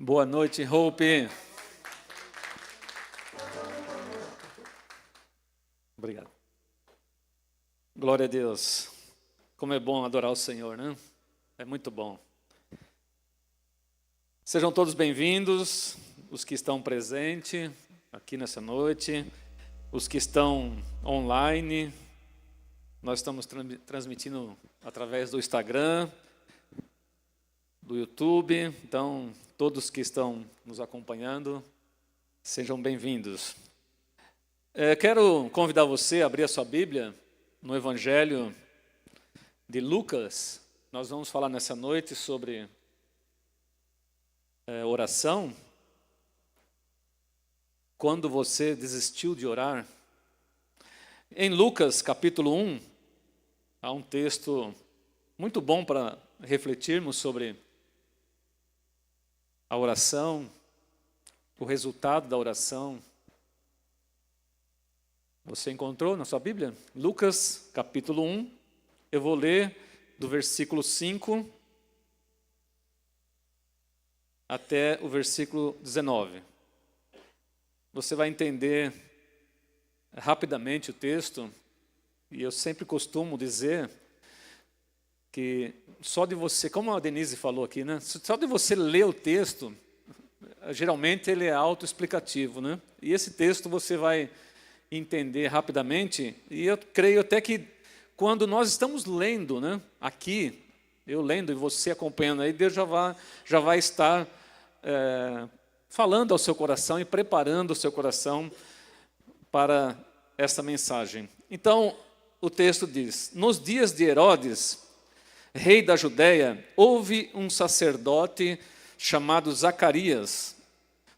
Boa noite, Hope. Obrigado. Glória a Deus. Como é bom adorar o Senhor, né? É muito bom. Sejam todos bem-vindos, os que estão presentes aqui nessa noite, os que estão online. Nós estamos transmitindo através do Instagram, do YouTube. Então, todos que estão nos acompanhando, sejam bem-vindos. Quero convidar você a abrir a sua Bíblia no Evangelho de Lucas. Nós vamos falar nessa noite sobre oração. Quando você desistiu de orar. Em Lucas, capítulo 1, há um texto muito bom para refletirmos sobre a oração, o resultado da oração. Você encontrou na sua Bíblia? Lucas, capítulo 1, eu vou ler do versículo 5 até o versículo 19. Você vai entender rapidamente o texto, e eu sempre costumo dizer que só de você, como a Denise falou aqui, né? Só de você ler o texto, geralmente ele é autoexplicativo, né? E esse texto você vai entender rapidamente, e eu creio até que quando nós estamos lendo, né? Aqui, eu lendo e você acompanhando aí, Deus já vai estar falando ao seu coração e preparando o seu coração para essa mensagem. Então, o texto diz: nos dias de Herodes, rei da Judéia, houve um sacerdote chamado Zacarias,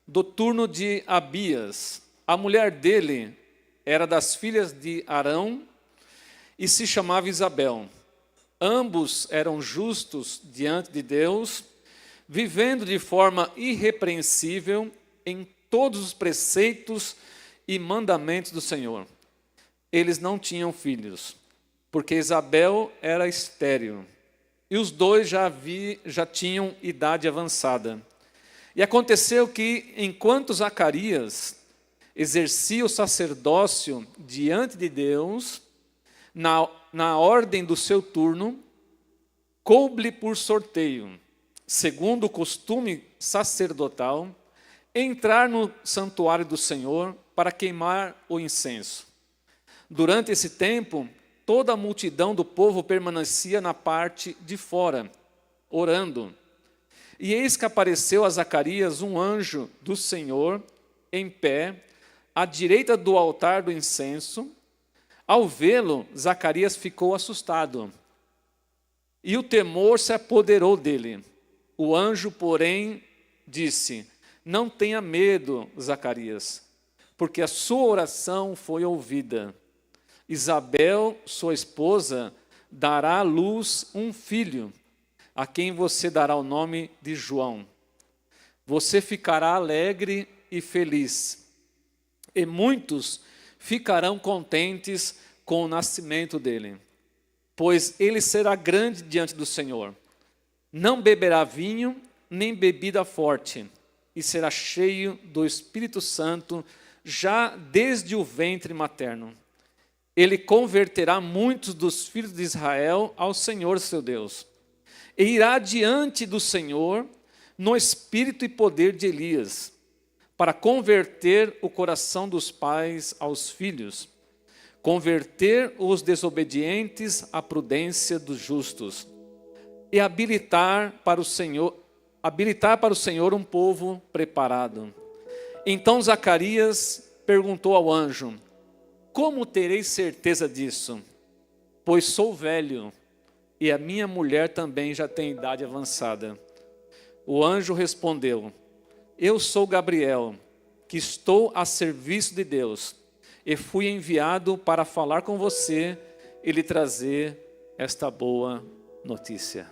do turno de Abias. A mulher dele era das filhas de Arão e se chamava Isabel. Ambos eram justos diante de Deus, vivendo de forma irrepreensível em todos os preceitos e mandamentos do Senhor. Eles não tinham filhos, porque Isabel era estéril, e os dois já tinham idade avançada. E aconteceu que, enquanto Zacarias exercia o sacerdócio diante de Deus, na ordem do seu turno, coube-lhe por sorteio, segundo o costume sacerdotal, entrar no santuário do Senhor para queimar o incenso. Durante esse tempo, toda a multidão do povo permanecia na parte de fora, orando. E eis que apareceu a Zacarias um anjo do Senhor, em pé, à direita do altar do incenso. Ao vê-lo, Zacarias ficou assustado, e o temor se apoderou dele. O anjo, porém, disse: não tenha medo, Zacarias, porque a sua oração foi ouvida. Isabel, sua esposa, dará à luz um filho, a quem você dará o nome de João. Você ficará alegre e feliz, e muitos ficarão contentes com o nascimento dele, pois ele será grande diante do Senhor. Não beberá vinho, nem bebida forte, e será cheio do Espírito Santo, já desde o ventre materno. Ele converterá muitos dos filhos de Israel ao Senhor seu Deus, e irá diante do Senhor no espírito e poder de Elias, para converter o coração dos pais aos filhos, converter os desobedientes à prudência dos justos, e habilitar para o Senhor um povo preparado. Então Zacarias perguntou ao anjo: como terei certeza disso? Pois sou velho, e a minha mulher também já tem idade avançada. O anjo respondeu: eu sou Gabriel, que estou a serviço de Deus, e fui enviado para falar com você e lhe trazer esta boa notícia.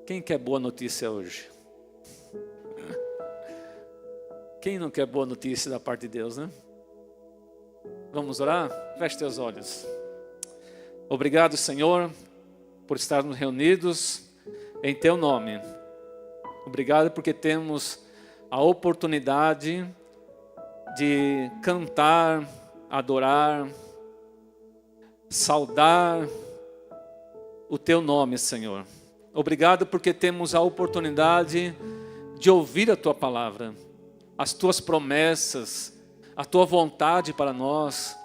Quem quer boa notícia hoje? Quem não quer boa notícia da parte de Deus, né? Vamos orar? Feche teus olhos. Obrigado, Senhor, por estarmos reunidos em Teu nome. Obrigado porque temos a oportunidade de cantar, adorar, saudar o Teu nome, Senhor. Obrigado porque temos a oportunidade de ouvir a Tua palavra, as Tuas promessas, a Tua vontade para nós,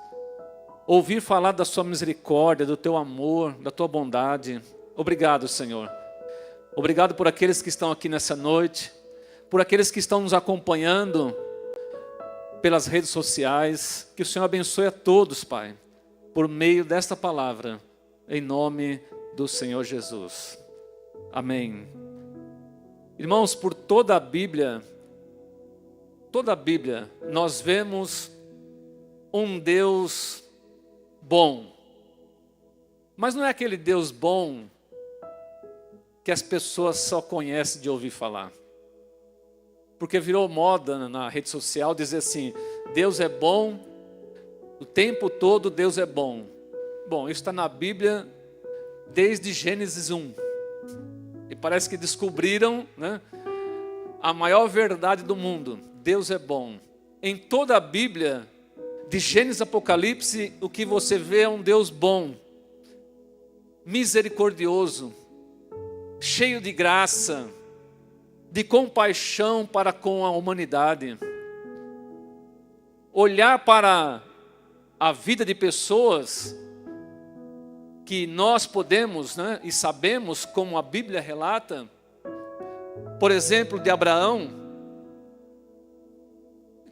ouvir falar da Sua misericórdia, do Teu amor, da Tua bondade. Obrigado, Senhor. Obrigado por aqueles que estão aqui nessa noite, por aqueles que estão nos acompanhando pelas redes sociais. Que o Senhor abençoe a todos, Pai, por meio desta palavra, em nome do Senhor Jesus. Amém. Irmãos, por toda a Bíblia, nós vemos um Deus bom. Mas não é aquele Deus bom que as pessoas só conhecem de ouvir falar. Porque virou moda na rede social dizer assim: Deus é bom, o tempo todo Deus é bom. Bom, isso está na Bíblia desde Gênesis 1. E parece que descobriram, né, a maior verdade do mundo. Deus é bom. Em toda a Bíblia, de Gênesis a Apocalipse, o que você vê é um Deus bom, misericordioso, cheio de graça, de compaixão para com a humanidade. Olhar para a vida de pessoas que nós podemos, né, e sabemos, como a Bíblia relata, por exemplo, de Abraão,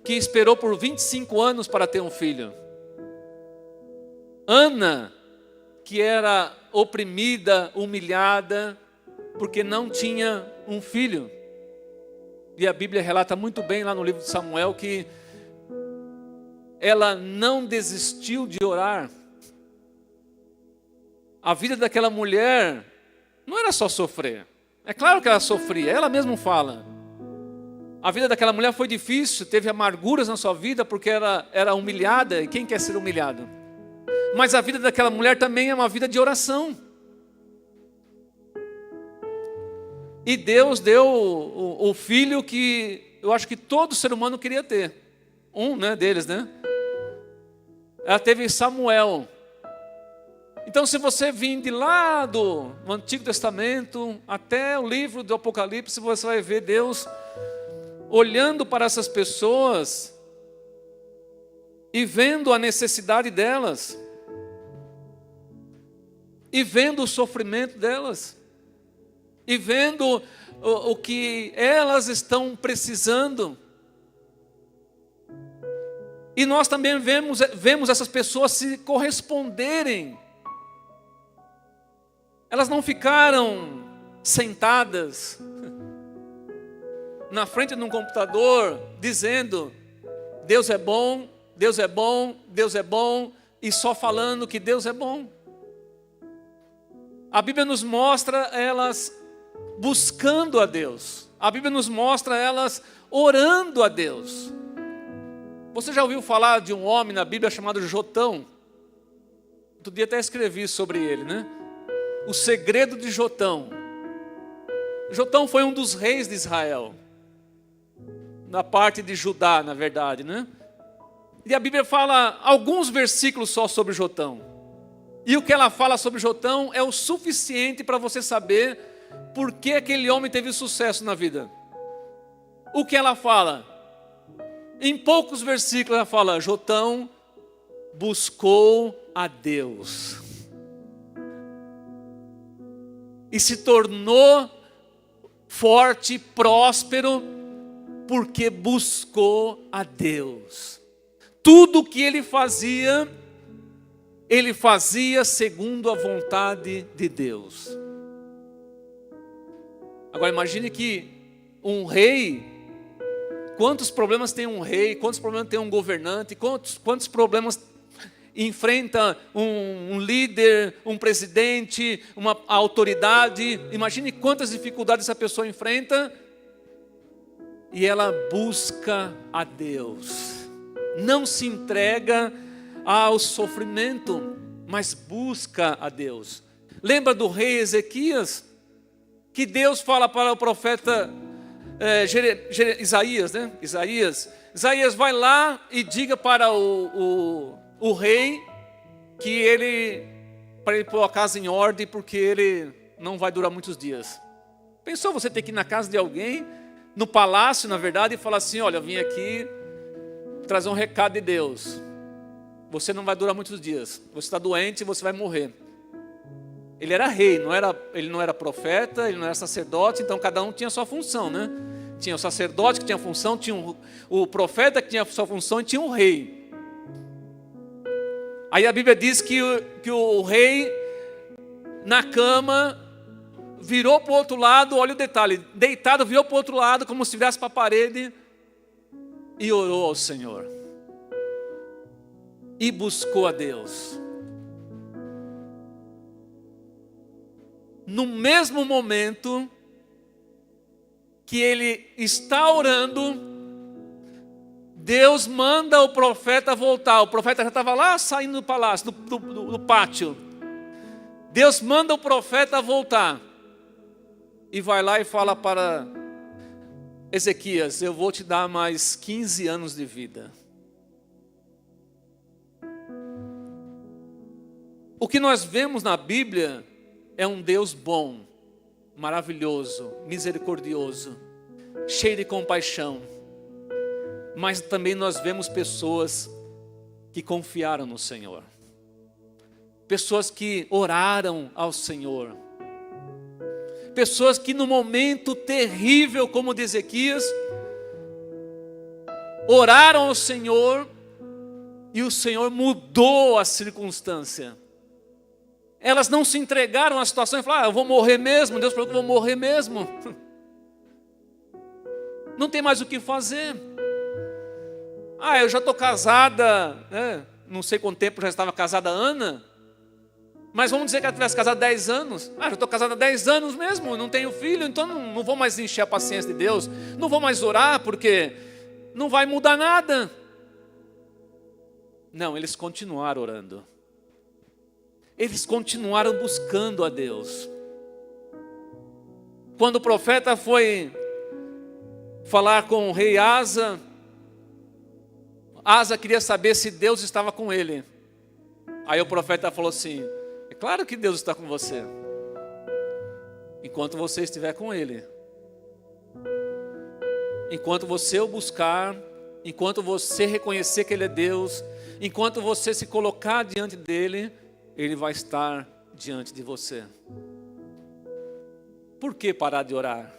que esperou por 25 anos para ter um filho. Ana, que era oprimida, humilhada, porque não tinha um filho. E a Bíblia relata muito bem lá no livro de Samuel que ela não desistiu de orar. A vida daquela mulher não era só sofrer. É claro que ela sofria, ela mesma fala. A vida daquela mulher foi difícil, teve amarguras na sua vida porque era humilhada. E quem quer ser humilhado? Mas a vida daquela mulher também é uma vida de oração. E Deus deu o filho que eu acho que todo ser humano queria ter. Um, né, deles, né? Ela teve Samuel. Então, se você vir de lá do Antigo Testamento até o livro do Apocalipse, você vai ver Deus olhando para essas pessoas e vendo a necessidade delas, e vendo o sofrimento delas, e vendo o que elas estão precisando. E nós também vemos essas pessoas se corresponderem. Elas não ficaram sentadas na frente de um computador dizendo Deus é bom, Deus é bom, Deus é bom, e só falando que Deus é bom. A Bíblia nos mostra elas buscando a Deus. A Bíblia nos mostra elas orando a Deus. Você já ouviu falar de um homem na Bíblia chamado Jotão? Outro dia até escrevi sobre ele, né? O segredo de Jotão. Jotão foi um dos reis de Israel, na parte de Judá, na verdade, né? E a Bíblia fala alguns versículos só sobre Jotão. E o que ela fala sobre Jotão é o suficiente para você saber por que aquele homem teve sucesso na vida. O que ela fala? Em poucos versículos ela fala: Jotão buscou a Deus e se tornou forte, próspero, porque buscou a Deus. Tudo o que ele fazia segundo a vontade de Deus. Agora imagine que um rei, quantos problemas tem um rei, quantos problemas tem um governante, quantos problemas enfrenta um líder, um presidente, uma autoridade. Imagine quantas dificuldades essa pessoa enfrenta. E ela busca a Deus. Não se entrega ao sofrimento, mas busca a Deus. Lembra do rei Ezequias? Que Deus fala para o profeta Isaías, né? Isaías vai lá e diga para o rei que para ele pôr a casa em ordem, porque ele não vai durar muitos dias. Pensou você ter que ir na casa de alguém, no palácio, na verdade, e falar assim: olha, eu vim aqui trazer um recado de Deus. Você não vai durar muitos dias. Você está doente e você vai morrer. Ele era rei, ele não era profeta, ele não era sacerdote, então cada um tinha a sua função, né? Tinha o sacerdote que tinha função, tinha o profeta que tinha a sua função e tinha o rei. Aí a Bíblia diz que o rei, na cama, virou para o outro lado, olha o detalhe, deitado, virou para o outro lado, como se virasse para a parede, e orou ao Senhor. E buscou a Deus. No mesmo momento que ele está orando, Deus manda o profeta voltar. O profeta já estava lá saindo do palácio, do pátio. Deus manda o profeta voltar. E vai lá e fala para Ezequias: eu vou te dar mais 15 anos de vida. O que nós vemos na Bíblia é um Deus bom, maravilhoso, misericordioso, cheio de compaixão. Mas também nós vemos pessoas que confiaram no Senhor. Pessoas que oraram ao Senhor. Pessoas que no momento terrível, como de Ezequias, oraram ao Senhor e o Senhor mudou a circunstância. Elas não se entregaram à situação e falaram: eu vou morrer mesmo. Deus falou que eu vou morrer mesmo. Não tem mais o que fazer. Eu já estou casada, né? Não sei quanto tempo já estava casada a Ana, mas vamos dizer que ela tivesse casado 10 anos. Já estou casada há 10 anos mesmo, não tenho filho, então não vou mais encher a paciência de Deus, não vou mais orar, porque não vai mudar nada. Não, eles continuaram orando. Eles continuaram buscando a Deus. Quando o profeta foi falar com o rei Asa, Asa queria saber se Deus estava com ele. Aí o profeta falou assim: é claro que Deus está com você, enquanto você estiver com ele. Enquanto você o buscar, enquanto você reconhecer que ele é Deus, enquanto você se colocar diante dele, ele vai estar diante de você. Por que parar de orar?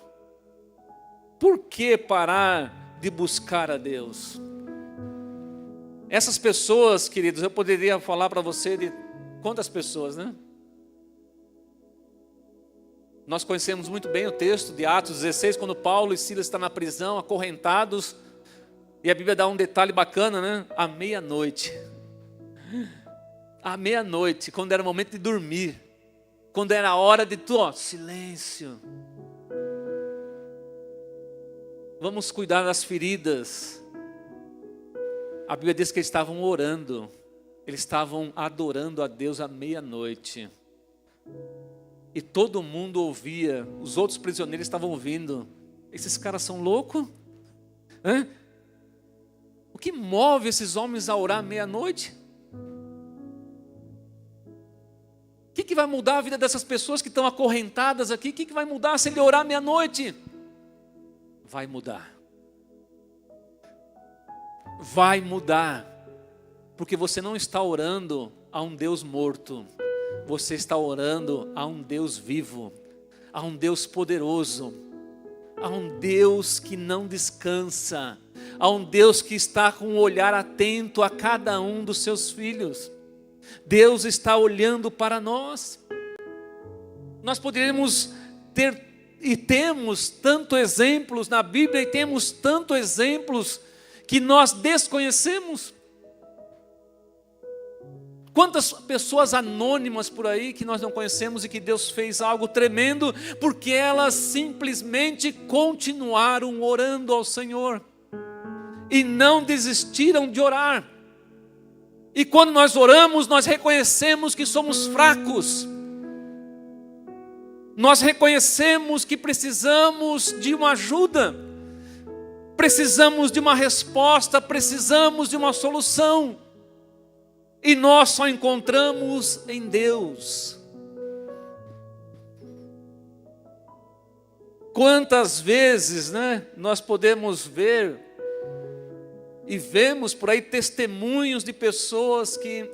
Por que parar de buscar a Deus? Essas pessoas, queridos, eu poderia falar para você de quantas pessoas, né? Nós conhecemos muito bem o texto de Atos 16, quando Paulo e Silas estão na prisão, acorrentados, e a Bíblia dá um detalhe bacana, né? À meia-noite, quando era o momento de dormir, quando era a hora de silêncio. Vamos cuidar das feridas. A Bíblia diz que eles estavam orando, eles estavam adorando a Deus à meia-noite. E todo mundo ouvia, os outros prisioneiros estavam ouvindo. Esses caras são loucos? O que move esses homens a orar à meia-noite? O que vai mudar a vida dessas pessoas que estão acorrentadas aqui? O que vai mudar se ele orar à meia-noite? Vai mudar. Vai mudar. Porque você não está orando a um Deus morto. Você está orando a um Deus vivo, a um Deus poderoso, a um Deus que não descansa, a um Deus que está com um olhar atento a cada um dos seus filhos. Deus está olhando para nós. Nós poderíamos ter e temos tantos exemplos na Bíblia, e temos tantos exemplos que nós desconhecemos. Quantas pessoas anônimas por aí que nós não conhecemos e que Deus fez algo tremendo, porque elas simplesmente continuaram orando ao Senhor e não desistiram de orar. E quando nós oramos, nós reconhecemos que somos fracos. Nós reconhecemos que precisamos de uma ajuda. precisamos de uma resposta, precisamos de uma solução. E nós só encontramos em Deus. Quantas vezes, nós podemos ver e vemos por aí testemunhos de pessoas que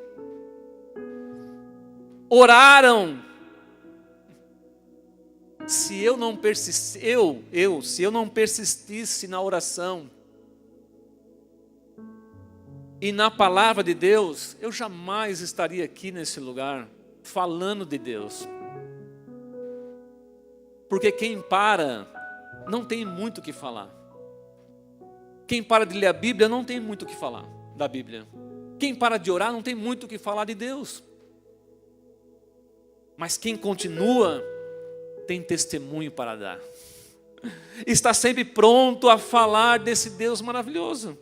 oraram. Se eu não persistisse na oração e na palavra de Deus, eu jamais estaria aqui nesse lugar falando de Deus. Porque quem para não tem muito o que falar. Quem para de ler a Bíblia não tem muito o que falar da Bíblia. Quem para de orar não tem muito o que falar de Deus. Mas quem continua tem testemunho para dar. Está sempre pronto a falar desse Deus maravilhoso.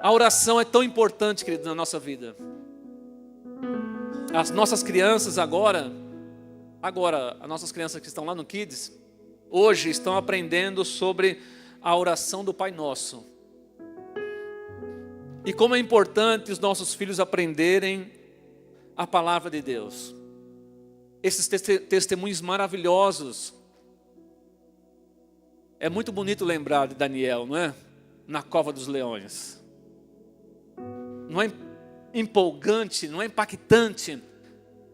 A oração é tão importante, querido, na nossa vida. As nossas crianças agora, as nossas crianças que estão lá no Kids, hoje estão aprendendo sobre a oração do Pai Nosso. E como é importante os nossos filhos aprenderem a palavra de Deus. Esses testemunhos maravilhosos. É muito bonito lembrar de Daniel, não é? Na cova dos leões. Não é empolgante, não é impactante.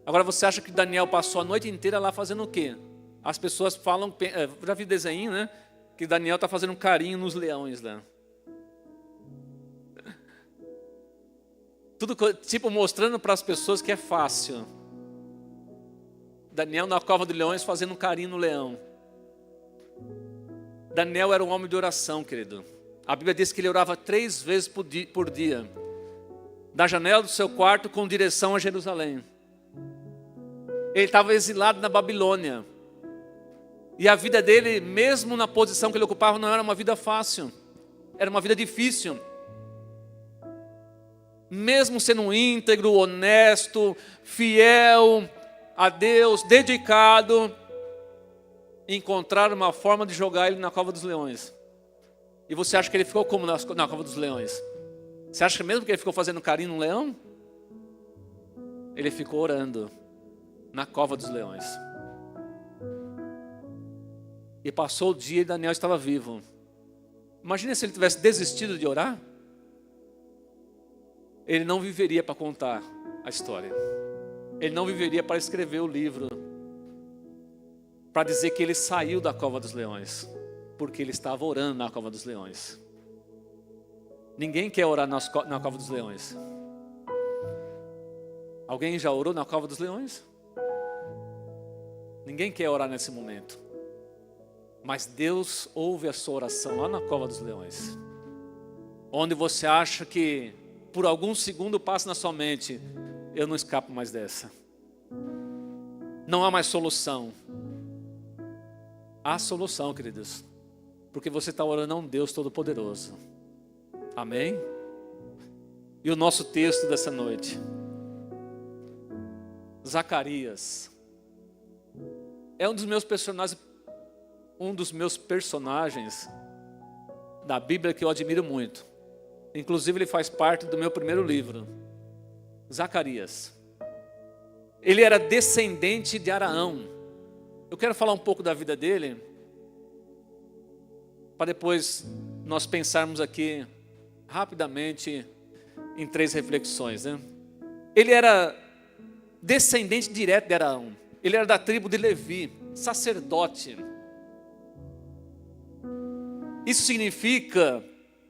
Agora você acha que Daniel passou a noite inteira lá fazendo o quê? As pessoas falam, já vi desenho, né? Que Daniel está fazendo um carinho nos leões lá. Tudo tipo mostrando para as pessoas que é fácil. Daniel na cova dos leões fazendo um carinho no leão. Daniel era um homem de oração, querido. A Bíblia diz que ele orava 3 vezes por dia. Da janela do seu quarto com direção a Jerusalém. Ele estava exilado na Babilônia. E a vida dele, mesmo na posição que ele ocupava, não era uma vida fácil. Era uma vida difícil. Mesmo sendo íntegro, honesto, fiel a Deus, dedicado, encontraram uma forma de jogar ele na cova dos leões. E você acha que ele ficou como na cova dos leões? Você acha que mesmo que ele ficou fazendo carinho no leão? Ele ficou orando na cova dos leões. E passou o dia e Daniel estava vivo. Imagina se ele tivesse desistido de orar. Ele não viveria para contar a história. Ele não viveria para escrever o livro. Para dizer que ele saiu da cova dos leões. Porque ele estava orando na cova dos leões. Ninguém quer orar na cova dos leões. Alguém já orou na cova dos leões? Ninguém quer orar nesse momento. Mas Deus ouve a sua oração lá na cova dos leões. Onde você acha que por algum segundo passa na sua mente: eu não escapo mais dessa. Não há mais solução. Há solução, queridos. Porque você está orando a um Deus Todo-Poderoso. Amém? E o nosso texto dessa noite. Zacarias. É um dos meus personagens da Bíblia que eu admiro muito. Inclusive ele faz parte do meu primeiro livro. Zacarias. Ele era descendente de Araão. Eu quero falar um pouco da vida dele, para depois nós pensarmos aqui rapidamente em 3 reflexões, né? Ele era descendente direto de Araão. Ele era da tribo de Levi, sacerdote. Isso significa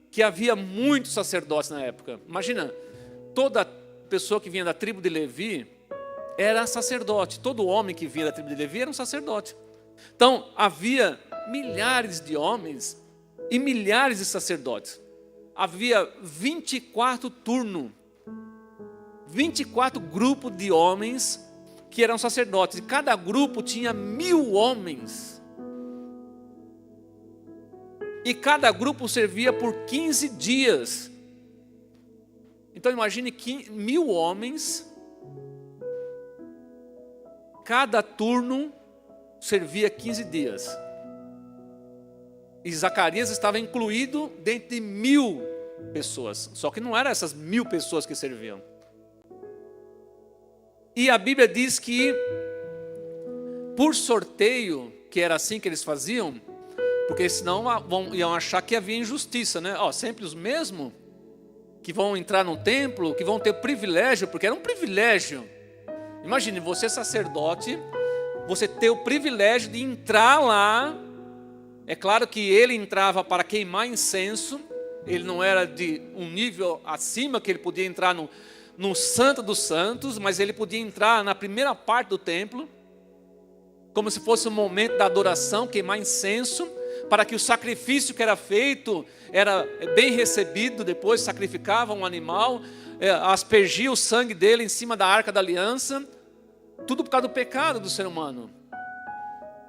que havia muitos sacerdotes na época. Imagina, toda pessoa que vinha da tribo de Levi era sacerdote. Todo homem que vinha da tribo de Levi era um sacerdote. Então, havia milhares de homens e milhares de sacerdotes. Havia 24 turnos, 24 grupos de homens que eram sacerdotes. E cada grupo tinha 1000 homens. E cada grupo servia por 15 dias. Então imagine 1000 homens. Cada turno servia 15 dias. E Zacarias estava incluído dentro de 1000 pessoas. Só que não eram essas 1000 pessoas que serviam. E a Bíblia diz que, por sorteio, que era assim que eles faziam, porque senão iam achar que havia injustiça, né? Sempre os mesmos que vão entrar no templo, que vão ter privilégio, porque era um privilégio. Imagine, você sacerdote, você ter o privilégio de entrar lá. É claro que ele entrava para queimar incenso, ele não era de um nível acima, que ele podia entrar no Santo dos Santos, mas ele podia entrar na primeira parte do templo, como se fosse um momento da adoração, queimar incenso, para que o sacrifício que era feito era bem recebido. Depois sacrificava um animal, aspergia o sangue dele em cima da Arca da Aliança, tudo por causa do pecado do ser humano.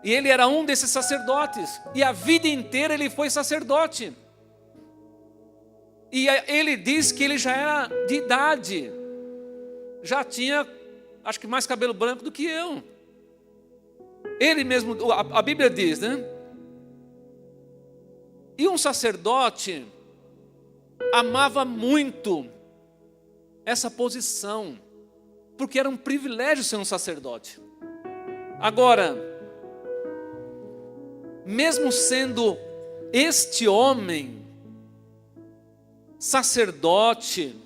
E ele era um desses sacerdotes, e a vida inteira ele foi sacerdote. E ele diz que ele já era de idade, já tinha, acho que mais cabelo branco do que eu. Ele mesmo, a Bíblia diz, né? E um sacerdote amava muito essa posição, porque era um privilégio ser um sacerdote. Agora, mesmo sendo este homem sacerdote,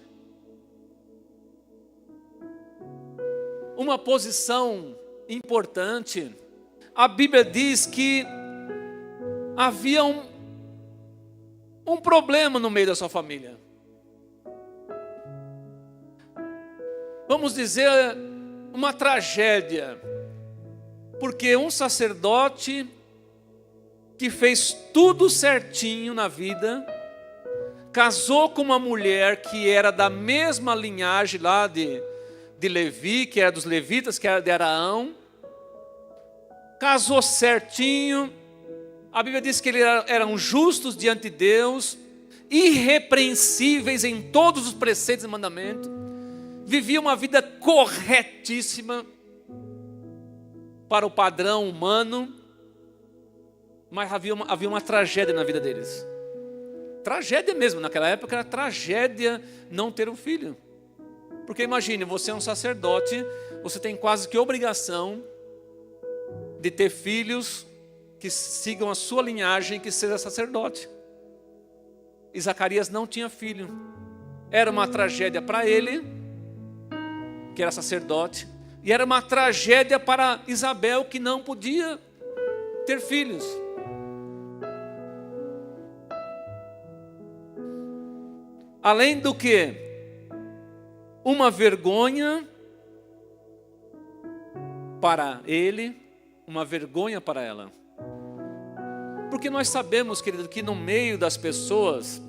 uma posição importante, a Bíblia diz que havia um problema no meio da sua família. Vamos dizer, uma tragédia, porque um sacerdote que fez tudo certinho na vida, casou com uma mulher que era da mesma linhagem lá de Levi, que era dos levitas, que era de Araão, casou certinho. A Bíblia diz que eles eram justos diante de Deus, irrepreensíveis em todos os preceitos e mandamentos, viviam uma vida corretíssima para o padrão humano, mas havia uma tragédia na vida deles. Tragédia mesmo, naquela época era tragédia não ter um filho. Porque imagine, você é um sacerdote, você tem quase que obrigação de ter filhos que sigam a sua linhagem, que seja sacerdote. E Zacarias não tinha filho. Era uma tragédia para ele, que era sacerdote, e era uma tragédia para Isabel, que não podia ter filhos. Além do que, uma vergonha para ele, uma vergonha para ela. Porque nós sabemos, querido, que no meio das pessoas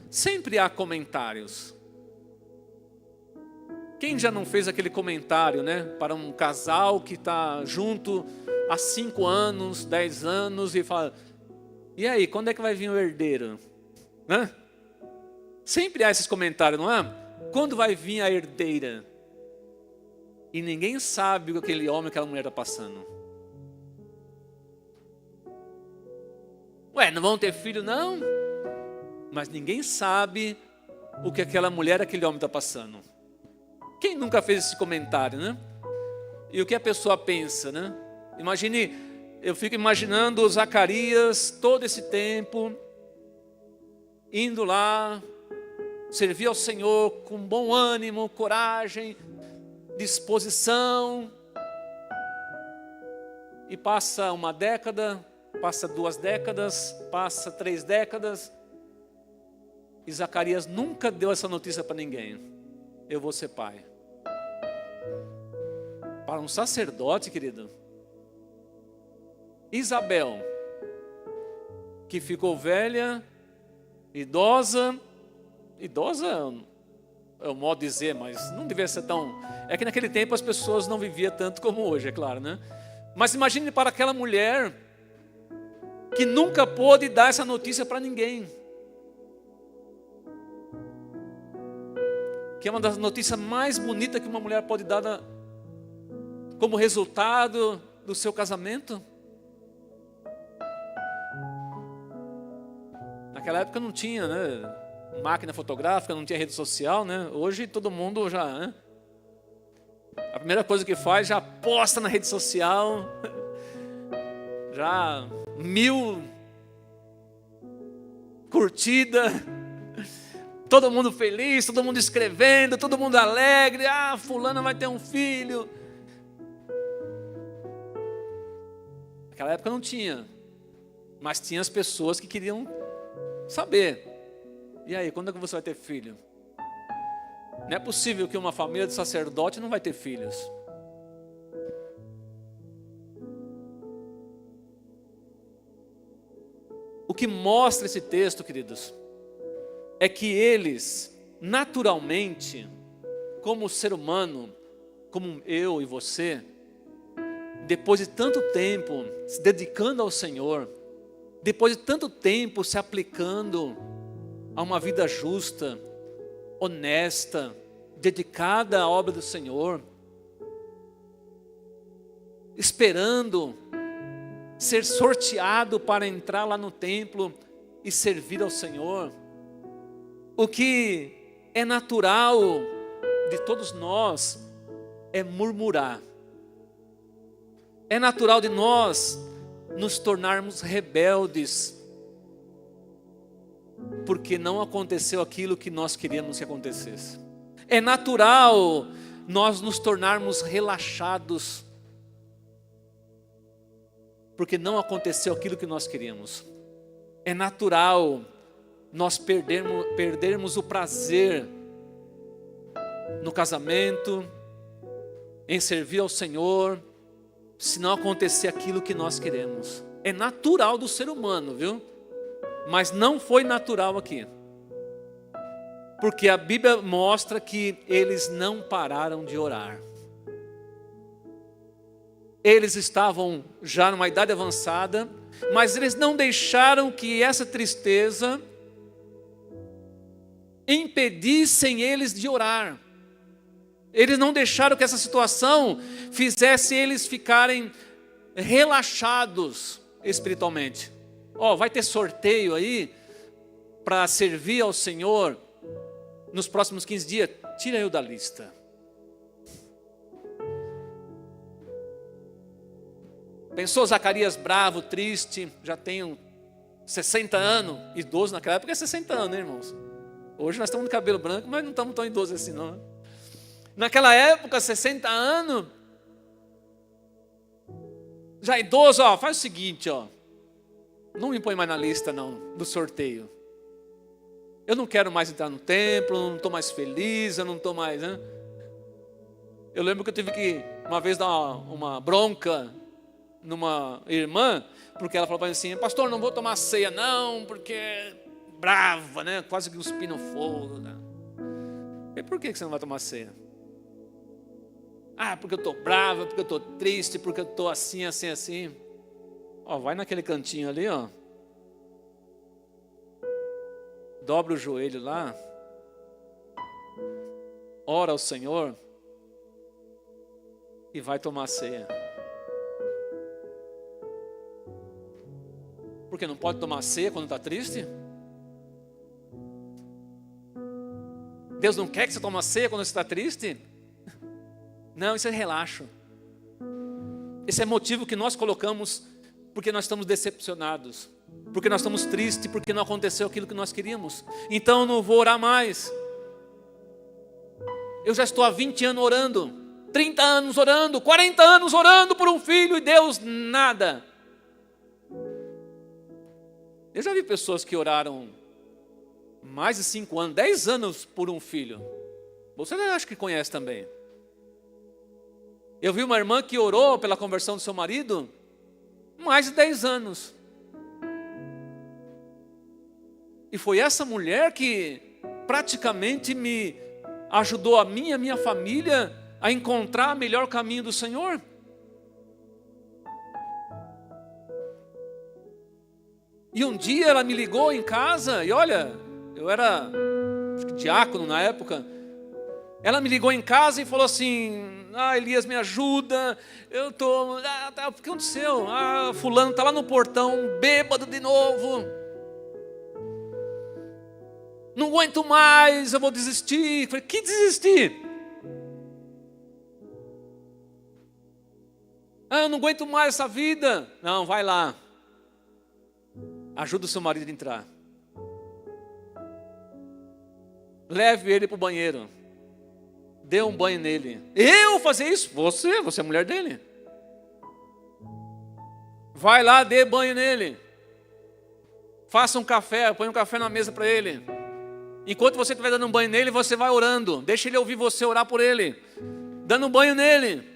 sempre há comentários. Quem já não fez aquele comentário, né? Para um casal que está junto há 5 anos, 10 anos e fala: e aí, quando é que vai vir o herdeiro? Né? Sempre há esses comentários, não é? Quando vai vir a herdeira? E ninguém sabe o que aquele homem, aquela mulher está passando. Ué, não vão ter filho não? Mas ninguém sabe o que aquela mulher, aquele homem está passando. Quem nunca fez esse comentário, né? E o que a pessoa pensa, né? Imagine, eu fico imaginando Zacarias todo esse tempo, indo lá, servir ao Senhor com bom ânimo, coragem, disposição. E passa uma década, passa 2 décadas, passa 3 décadas. E Zacarias nunca deu essa notícia para ninguém. Eu vou ser pai. Para um sacerdote, querido. Isabel, que ficou velha, idosa é o modo de dizer, mas não devia ser tão... É que naquele tempo as pessoas não viviam tanto como hoje, é claro, né? Mas imagine para aquela mulher que nunca pôde dar essa notícia para ninguém. Que é uma das notícias mais bonitas que uma mulher pode dar como resultado do seu casamento. Naquela época não tinha, né, máquina fotográfica, não tinha rede social, né? Hoje todo mundo já, né? A primeira coisa que faz, já posta na rede social, já 1000 curtidas, todo mundo feliz, todo mundo escrevendo, todo mundo alegre, fulana vai ter um filho. Naquela época não tinha, mas tinha as pessoas que queriam saber. E aí, quando é que você vai ter filho? Não é possível que uma família de sacerdote não vai ter filhos. O que mostra esse texto, queridos, é que eles, naturalmente, como ser humano, como eu e você, depois de tanto tempo se dedicando ao Senhor, depois de tanto tempo se aplicando a uma vida justa, honesta, dedicada à obra do Senhor, esperando ser sorteado para entrar lá no templo e servir ao Senhor, o que é natural de todos nós é murmurar. É natural de nós nos tornarmos rebeldes, porque não aconteceu aquilo que nós queríamos que acontecesse. É natural nós nos tornarmos relaxados, porque não aconteceu aquilo que nós queríamos. É natural nós perdermos o prazer no casamento, em servir ao Senhor, se não acontecer aquilo que nós queremos. É natural do ser humano, viu? Mas não foi natural aqui. Porque a Bíblia mostra que eles não pararam de orar. Eles estavam já numa idade avançada, mas eles não deixaram que essa tristeza impedissem eles de orar. Eles não deixaram que essa situação fizesse eles ficarem relaxados espiritualmente. Vai ter sorteio aí para servir ao Senhor nos próximos 15 dias. Tira eu da lista. Pensou Zacarias bravo, triste, já tem 60 anos, idoso naquela época é 60 anos, né, irmãos? Hoje nós estamos de cabelo branco, mas não estamos tão idosos assim não. Naquela época, 60 anos, já idoso, faz o seguinte, não me põe mais na lista não, do sorteio. Eu não quero mais entrar no templo, não estou mais feliz, eu não estou mais, né? Eu lembro que eu tive que, uma vez, dar uma bronca numa irmã, porque ela falou para mim assim: pastor, não vou tomar ceia não, porque brava, né? Quase que cuspindo fogo, né? E por que você não vai tomar ceia? Porque eu estou brava, porque eu estou triste, porque eu estou assim, assim, assim. Vai naquele cantinho ali, dobra o joelho lá, ora ao Senhor e vai tomar ceia. Porque não pode tomar ceia quando está triste? Deus não quer que você tome ceia quando você está triste? Não, isso é relaxo. Esse é motivo que nós colocamos porque nós estamos decepcionados, porque nós estamos tristes, porque não aconteceu aquilo que nós queríamos. Então eu não vou orar mais. Eu já estou há 20 anos orando, 30 anos orando, 40 anos orando por um filho e Deus nada. Eu já vi pessoas que oraram mais de 5 anos, 10 anos por um filho. Você acha que conhece também. Eu vi uma irmã que orou pela conversão do seu marido mais de 10 anos. E foi essa mulher que praticamente me ajudou a mim e a minha família a encontrar o melhor caminho do Senhor. E um dia ela me ligou em casa, e olha, eu era diácono na época. Ela me ligou em casa e falou assim: Elias, me ajuda, eu estou... o que aconteceu? Fulano está lá no portão, bêbado de novo. Não aguento mais, eu vou desistir. Eu falei, que desistir? Eu não aguento mais essa vida. Não, vai lá. Ajuda o seu marido a entrar. Leve ele para o banheiro. Dê um banho nele. Eu fazer isso? Você é a mulher dele. Vai lá, dê banho nele. Faça um café, põe um café na mesa para ele. Enquanto você estiver dando um banho nele, você vai orando. Deixa ele ouvir você orar por ele. Dando um banho nele.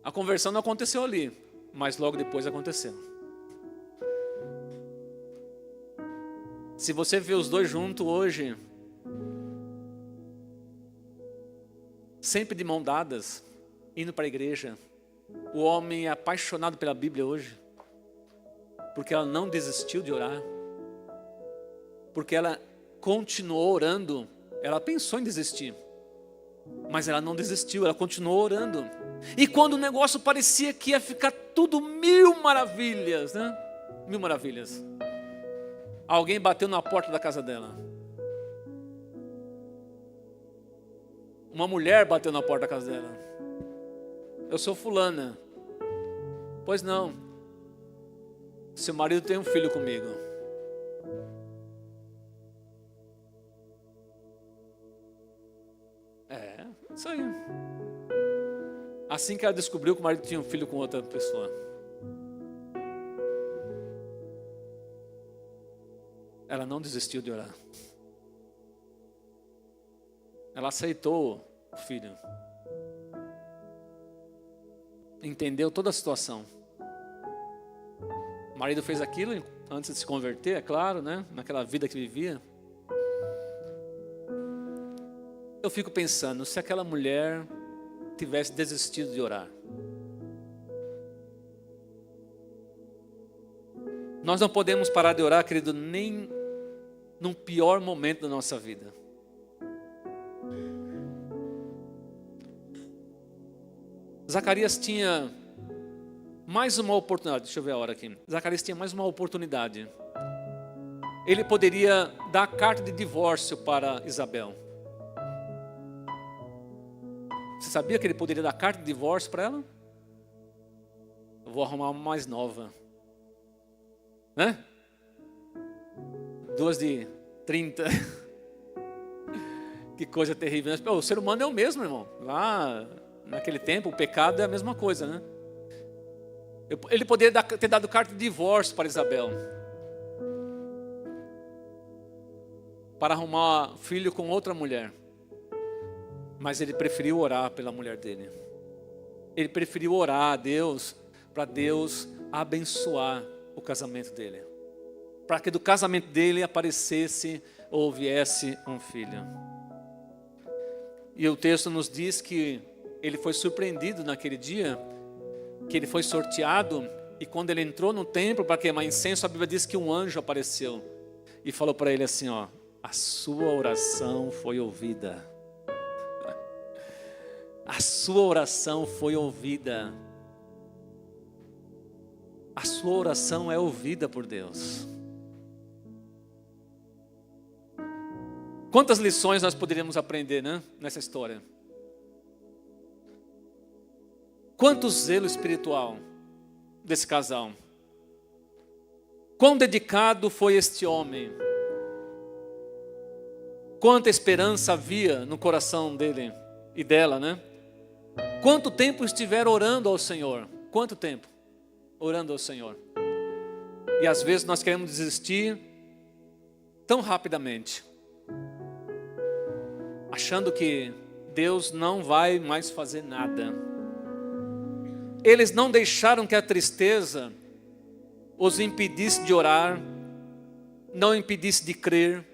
A conversão não aconteceu ali, mas logo depois aconteceu. Se você vê os dois juntos hoje, sempre de mão dadas, indo para a igreja, o homem é apaixonado pela Bíblia hoje, porque ela não desistiu de orar, porque ela continuou orando. Ela pensou em desistir, mas ela não desistiu, ela continuou orando. E quando o negócio parecia que ia ficar tudo mil maravilhas, né? Mil maravilhas. Alguém bateu na porta da casa dela. Uma mulher bateu na porta da casa dela. Eu sou fulana. Pois não. Seu marido tem um filho comigo. É, isso aí. Assim que ela descobriu que o marido tinha um filho com outra pessoa. Ela não desistiu de orar. Ela aceitou o filho. Entendeu toda a situação. O marido fez aquilo antes de se converter, é claro, né? Naquela vida que vivia. Eu fico pensando, se aquela mulher tivesse desistido de orar. Nós não podemos parar de orar, querido, nem num pior momento da nossa vida. Zacarias tinha mais uma oportunidade. Deixa eu ver a hora aqui. Zacarias tinha mais uma oportunidade. Ele poderia dar a carta de divórcio para Isabel. Você sabia que ele poderia dar carta de divórcio para ela? Eu vou arrumar uma mais nova. Né? 2 de 30. Que coisa terrível. O ser humano é o mesmo, irmão. Lá naquele tempo o pecado é a mesma coisa, né? Ele poderia ter dado carta de divórcio para Isabel. Para arrumar filho com outra mulher. Mas ele preferiu orar pela mulher dele. Ele preferiu orar a Deus, para Deus abençoar o casamento dele. Para que do casamento dele aparecesse ou viesse um filho. E o texto nos diz que ele foi surpreendido naquele dia, que ele foi sorteado, e quando ele entrou no templo para queimar incenso, a Bíblia diz que um anjo apareceu e falou para ele assim, ó, a sua oração foi ouvida. A sua oração foi ouvida. A sua oração é ouvida por Deus. Quantas lições nós poderíamos aprender, né, nessa história? Quanto zelo espiritual desse casal. Quão dedicado foi este homem. Quanta esperança havia no coração dele e dela, né? Quanto tempo estiveram orando ao Senhor? Quanto tempo? Orando ao Senhor. E às vezes nós queremos desistir tão rapidamente, achando que Deus não vai mais fazer nada. Eles não deixaram que a tristeza os impedisse de orar, não impedisse de crer,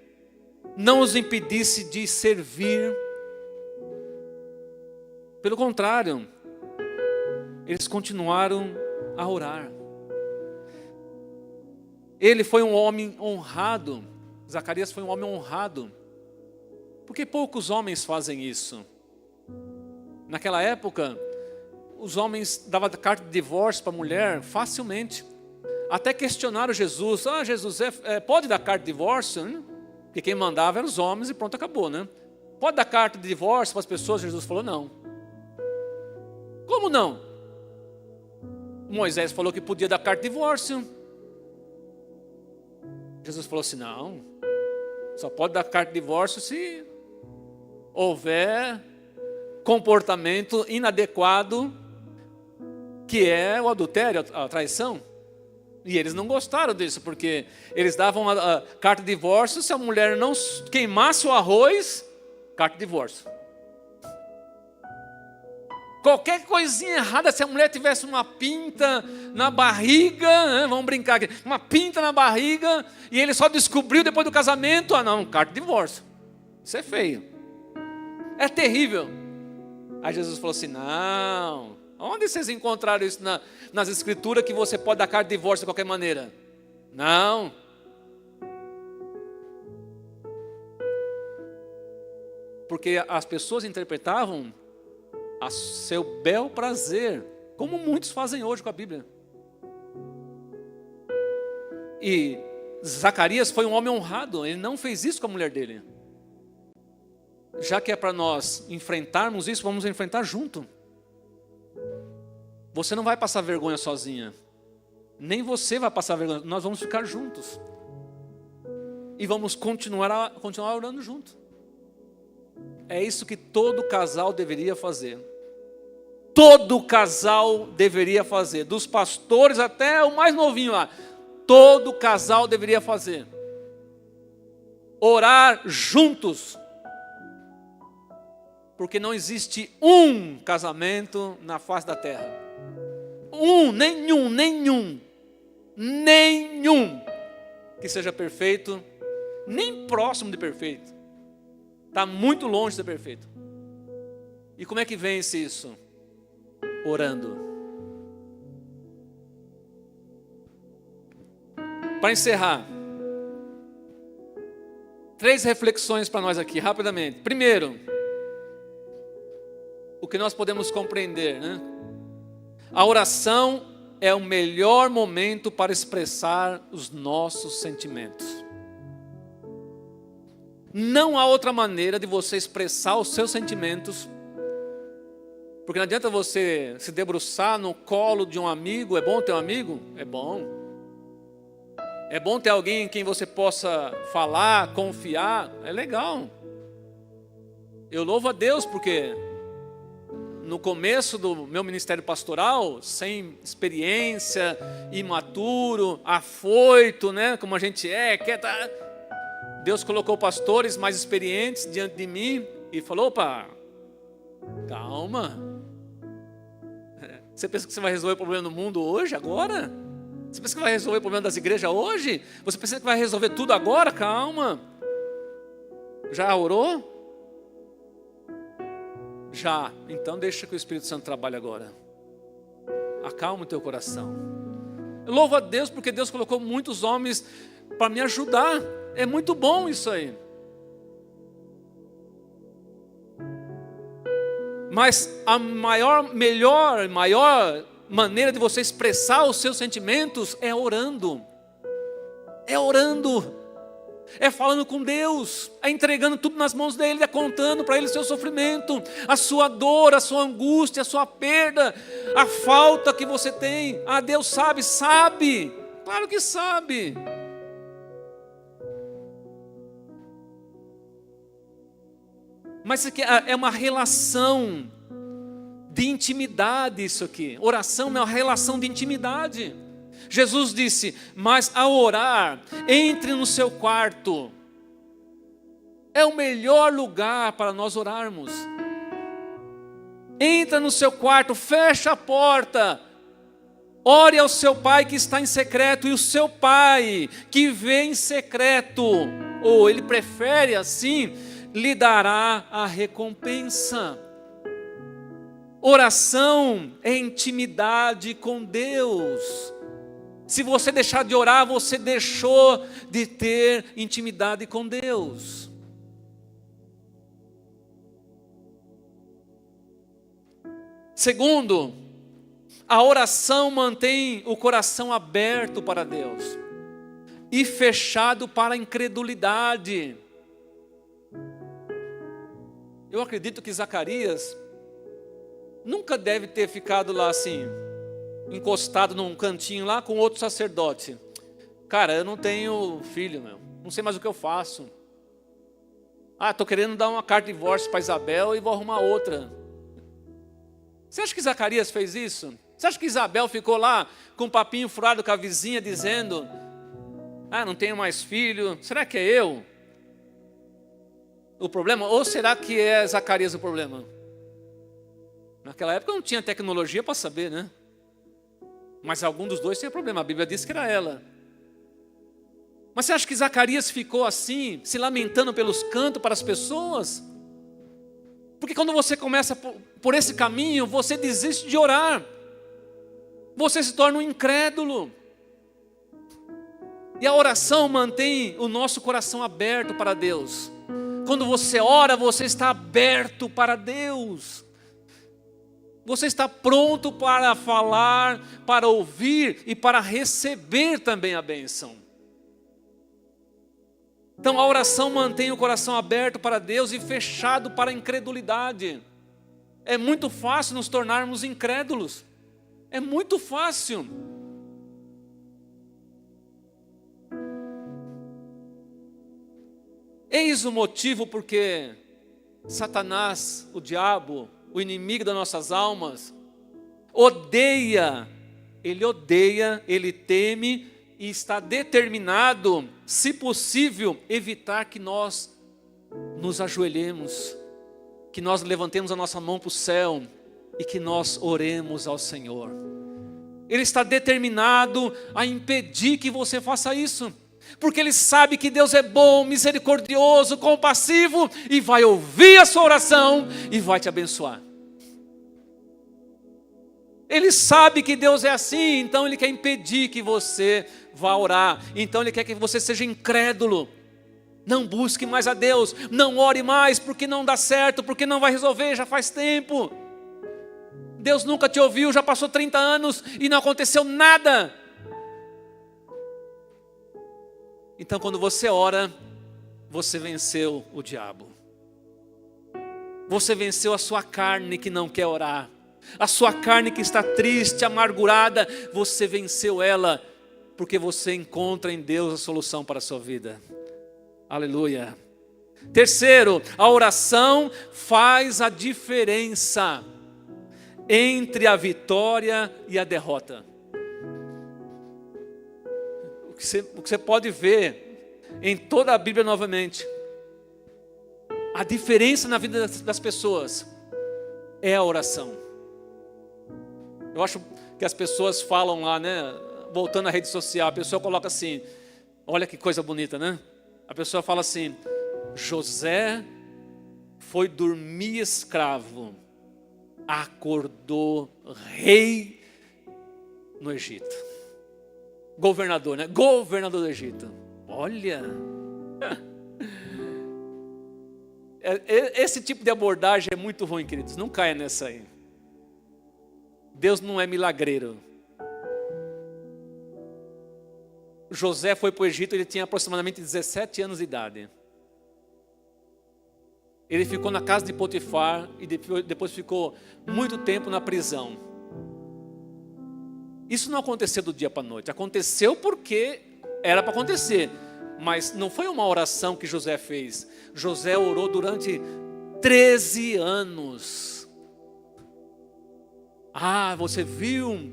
não os impedisse de servir. Pelo contrário, eles continuaram a orar. Ele foi um homem honrado. Zacarias foi um homem honrado. Porque poucos homens fazem isso. Naquela época, os homens davam carta de divórcio para a mulher facilmente. Até questionaram Jesus. Jesus, pode dar carta de divórcio? Né? Porque quem mandava eram os homens e pronto, acabou, né? Pode dar carta de divórcio para as pessoas? Jesus falou, não. Como não? Moisés falou que podia dar carta de divórcio. Jesus falou assim, não. Só pode dar carta de divórcio se houver comportamento inadequado, que é o adultério, a traição. E eles não gostaram disso, porque eles davam a carta de divórcio se a mulher não queimasse o arroz, carta de divórcio. Qualquer coisinha errada, se a mulher tivesse uma pinta na barriga, né, vamos brincar aqui, uma pinta na barriga, e ele só descobriu depois do casamento, não, carta de divórcio. Isso é feio. É terrível. Aí Jesus falou assim, não, onde vocês encontraram isso nas escrituras que você pode dar carta de divórcio de qualquer maneira? Não. Porque as pessoas interpretavam a seu bel prazer, como muitos fazem hoje com a Bíblia. E Zacarias foi um homem honrado, ele não fez isso com a mulher dele. Já que é para nós enfrentarmos isso, vamos enfrentar junto. Você não vai passar vergonha sozinha, nem você vai passar vergonha, nós vamos ficar juntos. E vamos continuar orando junto. É isso que todo casal deveria fazer. Todo casal deveria fazer, dos pastores até o mais novinho lá. Todo casal deveria fazer. Orar juntos. Porque não existe um casamento na face da terra. Nenhum que seja perfeito, nem próximo de perfeito. Está muito longe de ser perfeito. E como é que vence isso? Orando. Para encerrar, 3 reflexões para nós aqui, rapidamente. Primeiro, o que nós podemos compreender, né? A oração é o melhor momento para expressar os nossos sentimentos. Não há outra maneira de você expressar os seus sentimentos, porque não adianta você se debruçar no colo de um amigo. É bom ter um amigo? É bom. É bom ter alguém em quem você possa falar, confiar. É legal. Eu louvo a Deus porque no começo do meu ministério pastoral, sem experiência, imaturo, afoito, né, como a gente Deus colocou pastores mais experientes diante de mim e falou, opa, calma. Você pensa que você vai resolver o problema do mundo hoje, agora? Você pensa que vai resolver o problema das igrejas hoje? Você pensa que vai resolver tudo agora? Calma. Já orou? Já. Então deixa que o Espírito Santo trabalhe agora. Acalma o teu coração. Eu louvo a Deus porque Deus colocou muitos homens para me ajudar. É muito bom isso aí. Mas a maior maneira de você expressar os seus sentimentos é orando. É orando. É falando com Deus, é entregando tudo nas mãos dEle, é contando para Ele o seu sofrimento, a sua dor, a sua angústia, a sua perda, a falta que você tem. Deus sabe, claro que sabe. Mas isso aqui é uma relação de intimidade isso aqui. Oração é uma relação de intimidade. Jesus disse, mas ao orar, entre no seu quarto. É o melhor lugar para nós orarmos. Entra no seu quarto, fecha a porta. Ore ao seu pai que está em secreto. E o seu pai que vê em secreto, ou ele prefere assim, lhe dará a recompensa. Oração é intimidade com Deus. Se você deixar de orar, você deixou de ter intimidade com Deus. Segundo, A oração mantém o coração aberto para Deus e fechado para a incredulidade. Eu acredito que Zacarias nunca deve ter ficado lá assim, encostado num cantinho lá com outro sacerdote. Cara, eu não tenho filho, meu. Não sei mais o que eu faço. Estou querendo dar uma carta de divórcio para Isabel e vou arrumar outra. Você acha que Zacarias fez isso? Você acha que Isabel ficou lá com um papinho furado com a vizinha dizendo: não tenho mais filho, será que é eu o problema? Ou será que é Zacarias o problema? Naquela época não tinha tecnologia para saber, né? Mas algum dos dois tinha problema, a Bíblia diz que era ela. Mas você acha que Zacarias ficou assim, se lamentando pelos cantos para as pessoas? Porque quando você começa por esse caminho, você desiste de orar. Você se torna um incrédulo. E a oração mantém o nosso coração aberto para Deus. Quando você ora, você está aberto para Deus. Você está pronto para falar, para ouvir e para receber também a bênção. Então a oração mantém o coração aberto para Deus e fechado para a incredulidade. É muito fácil nos tornarmos incrédulos. É muito fácil. Eis o motivo porque Satanás, o diabo, o inimigo das nossas almas, ele teme e está determinado, se possível, evitar que nós nos ajoelhemos, que nós levantemos a nossa mão para o céu e que nós oremos ao Senhor. Ele está determinado a impedir que você faça isso, porque ele sabe que Deus é bom, misericordioso, compassivo e vai ouvir a sua oração e vai te abençoar. Ele sabe que Deus é assim, então ele quer impedir que você vá orar. Então ele quer que você seja incrédulo. Não busque mais a Deus, não ore mais porque não dá certo, porque não vai resolver, já faz tempo. Deus nunca te ouviu, já passou 30 anos e não aconteceu nada. Então quando você ora, você venceu o diabo. Você venceu a sua carne que não quer orar. A sua carne que está triste, amargurada, você venceu ela, porque você encontra em Deus a solução para a sua vida. Aleluia. Terceiro, a oração faz a diferença entre a vitória e a derrota. O que você pode ver em toda a Bíblia novamente, a diferença na vida das pessoas é a oração. Eu acho que as pessoas falam lá, né? Voltando à rede social, a pessoa coloca assim, olha que coisa bonita, né? A pessoa fala assim: José foi dormir escravo, acordou rei no Egito. Governador, né? Governador do Egito. Olha! Esse tipo de abordagem é muito ruim, queridos. Não caia nessa aí. Deus não é milagreiro. José foi para o Egito, ele tinha aproximadamente 17 anos de idade. Ele ficou na casa de Potifar e depois ficou muito tempo na prisão. Isso não aconteceu do dia para a noite. Aconteceu porque era para acontecer. Mas não foi uma oração que José fez. José orou durante 13 anos. Você viu?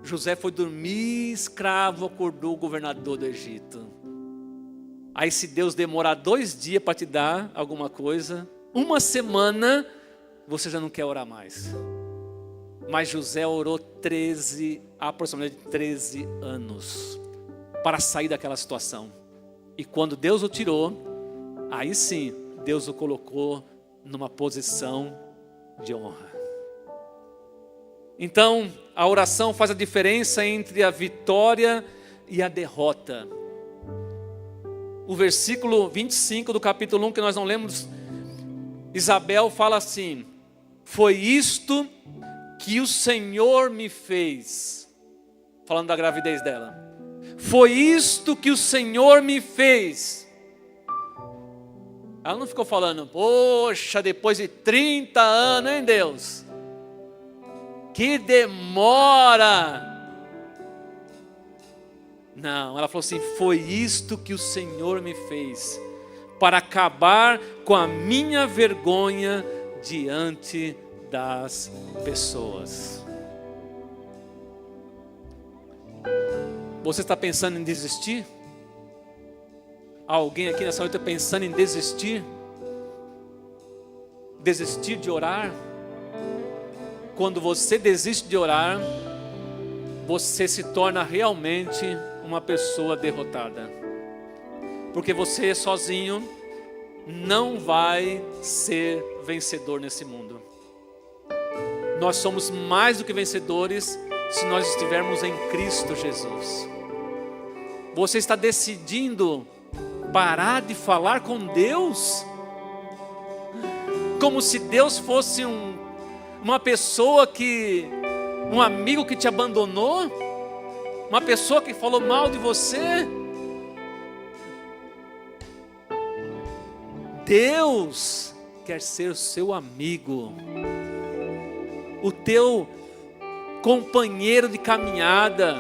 José foi dormir escravo, acordou o governador do Egito. Aí se Deus demorar 2 dias para te dar alguma coisa, 1 semana, você já não quer orar mais. Mas José orou aproximadamente 13 anos para sair daquela situação. E quando Deus o tirou, aí sim, Deus o colocou numa posição de honra. Então, a oração faz a diferença entre a vitória e a derrota. O versículo 25 do capítulo 1, que nós não lemos, Isabel fala assim: foi isto que o Senhor me fez. Falando da gravidez dela. Foi isto que o Senhor me fez. Ela não ficou falando, poxa, depois de 30 anos, hein, Deus? Que demora. Não, ela falou assim, foi isto que o Senhor me fez, para acabar com a minha vergonha diante das pessoas. Você está pensando em desistir? Alguém aqui nessa noite está pensando em desistir? Desistir de orar? Quando você desiste de orar, você se torna realmente uma pessoa derrotada. Porque você sozinho não vai ser vencedor nesse mundo. Nós somos mais do que vencedores se nós estivermos em Cristo Jesus. Você está decidindo parar de falar com Deus? Como se Deus fosse uma pessoa um amigo que te abandonou? Uma pessoa que falou mal de você? Deus quer ser o seu amigo, o teu companheiro de caminhada,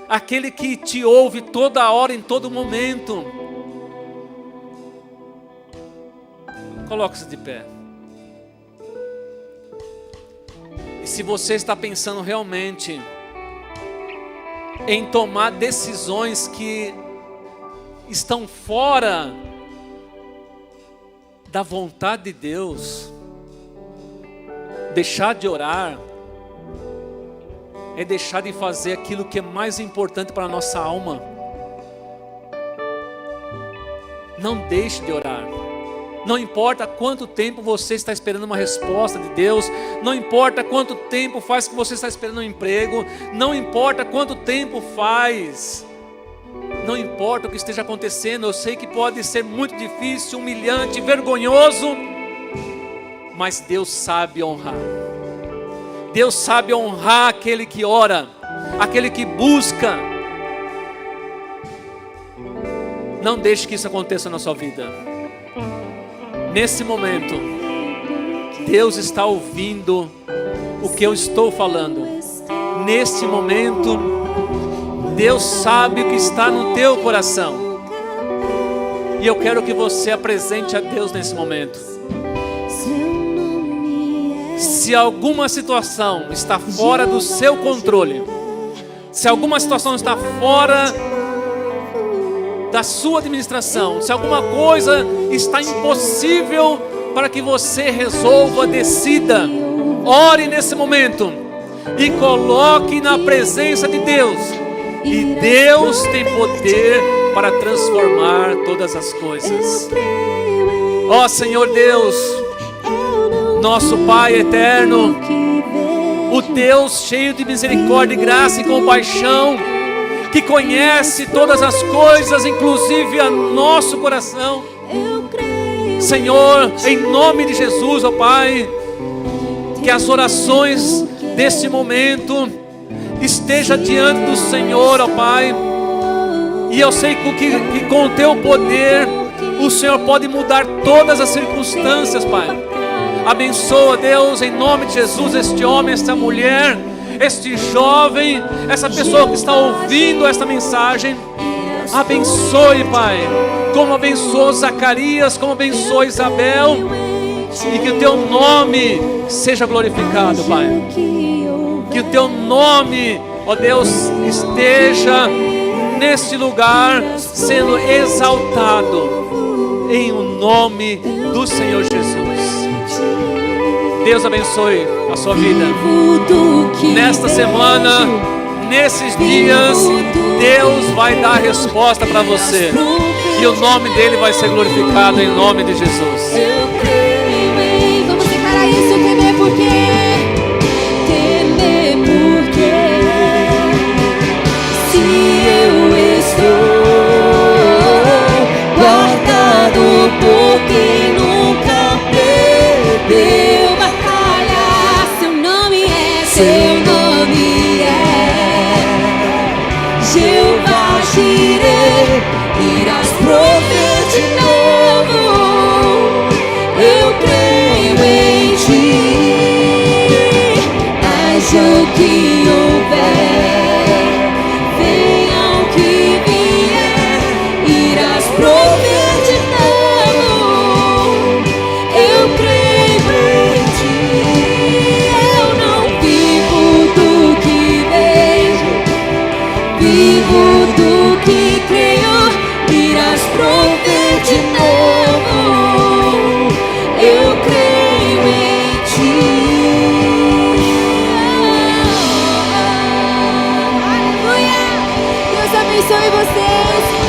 aquele que te ouve toda hora, em todo momento. Coloque-se de pé. E se você está pensando realmente em tomar decisões que estão fora da vontade de Deus, deixar de orar é deixar de fazer aquilo que é mais importante para a nossa alma. Não deixe de orar. Não importa quanto tempo você está esperando uma resposta de Deus, não importa quanto tempo faz que você está esperando um emprego, não importa quanto tempo faz, não importa o que esteja acontecendo. Eu sei que pode ser muito difícil, humilhante, vergonhoso, mas Deus sabe honrar. Deus sabe honrar aquele que ora, aquele que busca. Não deixe que isso aconteça na sua vida. Nesse momento, Deus está ouvindo o que eu estou falando. Nesse momento, Deus sabe o que está no teu coração. E eu quero que você apresente a Deus nesse momento. Se alguma situação está fora do seu controle, se alguma situação está fora da sua administração, se alguma coisa está impossível para que você resolva, decida, ore nesse momento e coloque na presença de Deus. E Deus tem poder para transformar todas as coisas. Ó Senhor Deus, nosso Pai eterno, o Deus cheio de misericórdia, graça e compaixão, que conhece todas as coisas, inclusive a nosso coração. Senhor, em nome de Jesus, ó Pai, que as orações desse momento esteja diante do Senhor, ó Pai. E eu sei que com o teu poder o Senhor pode mudar todas as circunstâncias, Pai. Abençoa, Deus, em nome de Jesus, este homem, esta mulher, este jovem, essa pessoa que está ouvindo esta mensagem. Abençoe, Pai, como abençoou Zacarias, como abençoou Isabel, e que o teu nome seja glorificado, Pai. Que o teu nome, ó Deus, esteja neste lugar sendo exaltado, em o nome do Senhor Jesus. Deus abençoe a sua vida. Nesta semana, nesses dias, Deus vai dar resposta para você. E o nome dele vai ser glorificado em nome de Jesus. Vamos declarar isso, temer por quê? Temer por quê? Se eu estou guardado por quem nunca perdeu batalha, seu nome é abençoe vocês.